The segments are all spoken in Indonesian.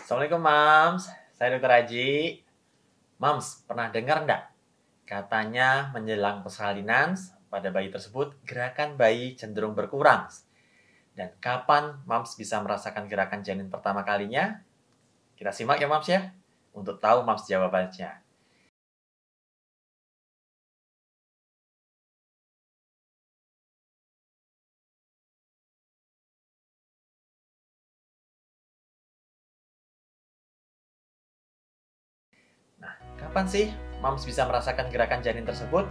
Assalamualaikum Mams, saya Dr. Haji. Mams, pernah dengar nggak? Katanya menjelang persalinan pada bayi tersebut, gerakan bayi cenderung berkurang. Dan kapan Mams bisa merasakan gerakan janin pertama kalinya? Kita simak ya Mams ya, untuk tahu Mams jawabannya. Nah, kapan sih Mams bisa merasakan gerakan janin tersebut?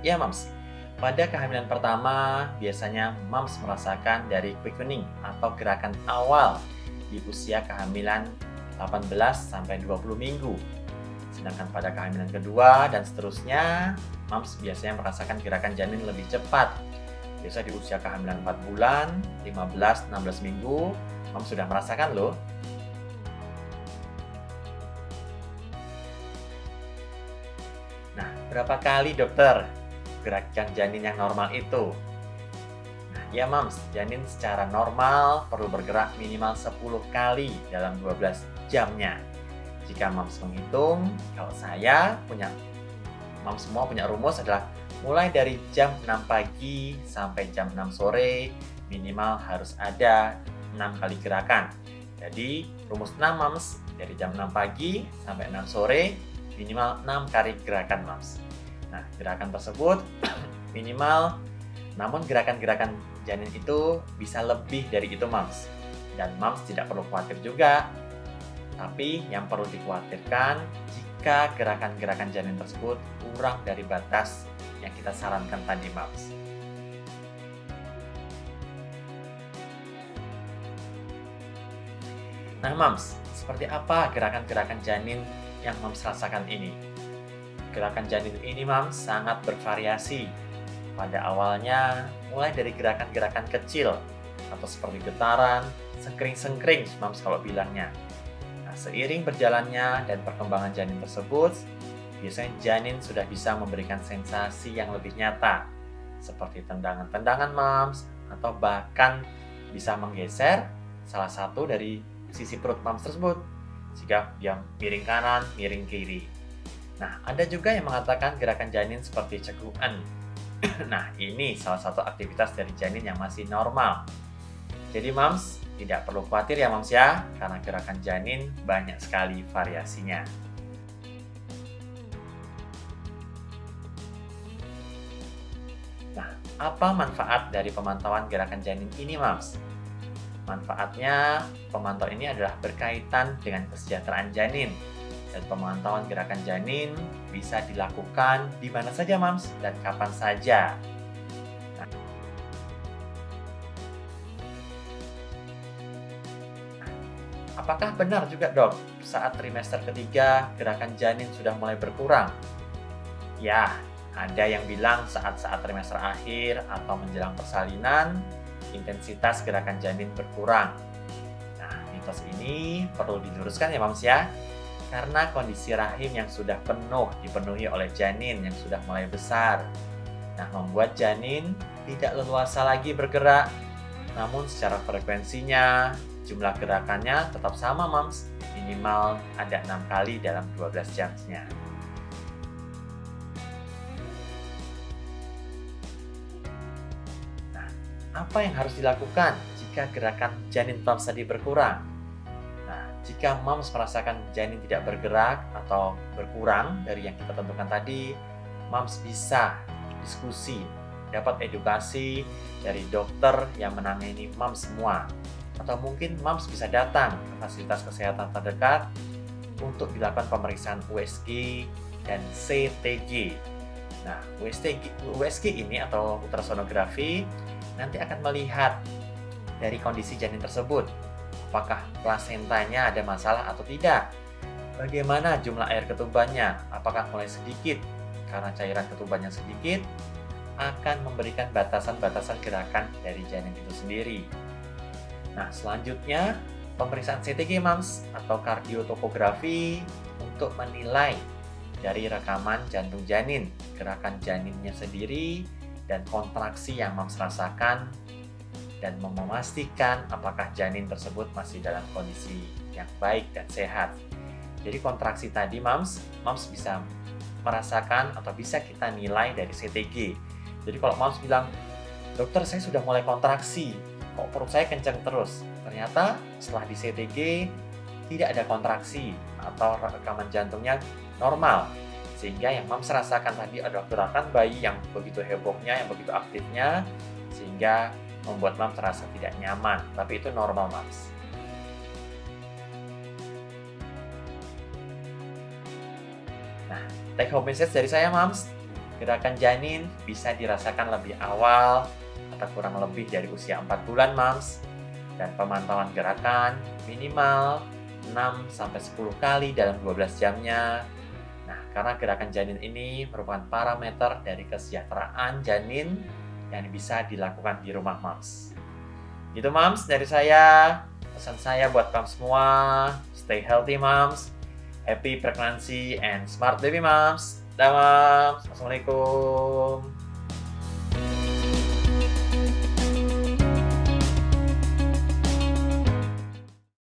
Ya Mams, pada kehamilan pertama biasanya Mams merasakan dari quickening atau gerakan awal di usia kehamilan 18-20 minggu. Sedangkan pada kehamilan kedua dan seterusnya, Mams biasanya merasakan gerakan janin lebih cepat. Biasa di usia kehamilan 4 bulan, 15-16 minggu, Mams sudah merasakan loh. Nah, berapa kali dokter gerakan janin yang normal itu? Nah, ya Mams, janin secara normal perlu bergerak minimal 10 kali dalam 12 jamnya. Jika Mams menghitung, kalau Mams semua punya rumus adalah mulai dari jam 6 pagi sampai jam 6 sore, minimal harus ada 6 kali gerakan. Jadi, rumus 6 Mams, dari jam 6 pagi sampai 6 sore, minimal 6 kali gerakan Mams. Nah, gerakan tersebut minimal, namun gerakan-gerakan janin itu bisa lebih dari itu Mams. Dan Mams tidak perlu khawatir juga. Tapi yang perlu dikhawatirkan jika gerakan-gerakan janin tersebut kurang dari batas yang kita sarankan tadi Mams. Nah Mams, seperti apa gerakan-gerakan janin yang Mams rasakan ini? Gerakan janin ini Mams sangat bervariasi. Pada awalnya mulai dari gerakan-gerakan kecil atau seperti getaran, sengkring-sengkring Mams kalau bilangnya. Nah, seiring berjalannya dan perkembangan janin tersebut, biasanya janin sudah bisa memberikan sensasi yang lebih nyata, seperti tendangan-tendangan Mams, atau bahkan bisa menggeser salah satu dari sisi perut Mams tersebut, jika dia miring kanan, miring kiri. Nah, ada juga yang mengatakan gerakan janin seperti cegukan. Nah, ini salah satu aktivitas dari janin yang masih normal. Jadi Mams, tidak perlu khawatir ya Mams ya, karena gerakan janin banyak sekali variasinya. Nah, apa manfaat dari pemantauan gerakan janin ini Mams? Manfaatnya, pemantauan ini adalah berkaitan dengan kesejahteraan janin. Dan pemantauan gerakan janin bisa dilakukan di mana saja Mams dan kapan saja. Apakah benar juga dok, saat trimester ketiga gerakan janin sudah mulai berkurang? Ya, ada yang bilang saat-saat trimester akhir atau menjelang persalinan, intensitas gerakan janin berkurang. Nah, mitos ini perlu diluruskan ya Mams ya, karena kondisi rahim yang sudah dipenuhi oleh janin yang sudah mulai besar. Nah, membuat janin tidak leluasa lagi bergerak, namun secara frekuensinya, jumlah gerakannya tetap sama Mams, minimal ada 6 kali dalam 12 jamnya. Nah, apa yang harus dilakukan jika gerakan janin Mams tadi berkurang? Nah, jika Mams merasakan janin tidak bergerak atau berkurang dari yang kita tentukan tadi, Mams bisa diskusi, dapat edukasi dari dokter yang menangani Mams semua. Atau mungkin Mams bisa datang ke fasilitas kesehatan terdekat untuk dilakukan pemeriksaan USG dan CTG. Nah, USG ini atau ultrasonografi nanti akan melihat dari kondisi janin tersebut. Apakah plasentanya ada masalah atau tidak? Bagaimana jumlah air ketubannya? Apakah mulai sedikit? Karena cairan ketubannya sedikit, akan memberikan batasan-batasan gerakan dari janin itu sendiri. Nah, selanjutnya pemeriksaan CTG Mams atau kardiotopografi untuk menilai dari rekaman jantung janin, gerakan janinnya sendiri, dan kontraksi yang Mams rasakan dan memastikan apakah janin tersebut masih dalam kondisi yang baik dan sehat. Jadi kontraksi tadi moms bisa merasakan atau bisa kita nilai dari CTG. Jadi kalau moms bilang, dokter saya sudah mulai kontraksi, kok perut saya kencang terus. Ternyata setelah di CTG tidak ada kontraksi atau rekaman jantungnya normal. Sehingga yang moms rasakan tadi adalah gerakan bayi yang begitu hebohnya, yang begitu aktifnya, sehingga membuat moms terasa tidak nyaman. Tapi itu normal moms. Nah, take home message dari saya moms, gerakan janin bisa dirasakan lebih awal atau kurang lebih dari usia 4 bulan moms, dan pemantauan gerakan minimal 6-10 kali dalam 12 jamnya. Nah, karena gerakan janin ini merupakan parameter dari kesejahteraan janin yang bisa dilakukan di rumah moms. Gitu moms dari saya. Pesan saya buat moms semua, stay healthy moms, happy pregnancy and smart baby moms. Dah moms, assalamualaikum.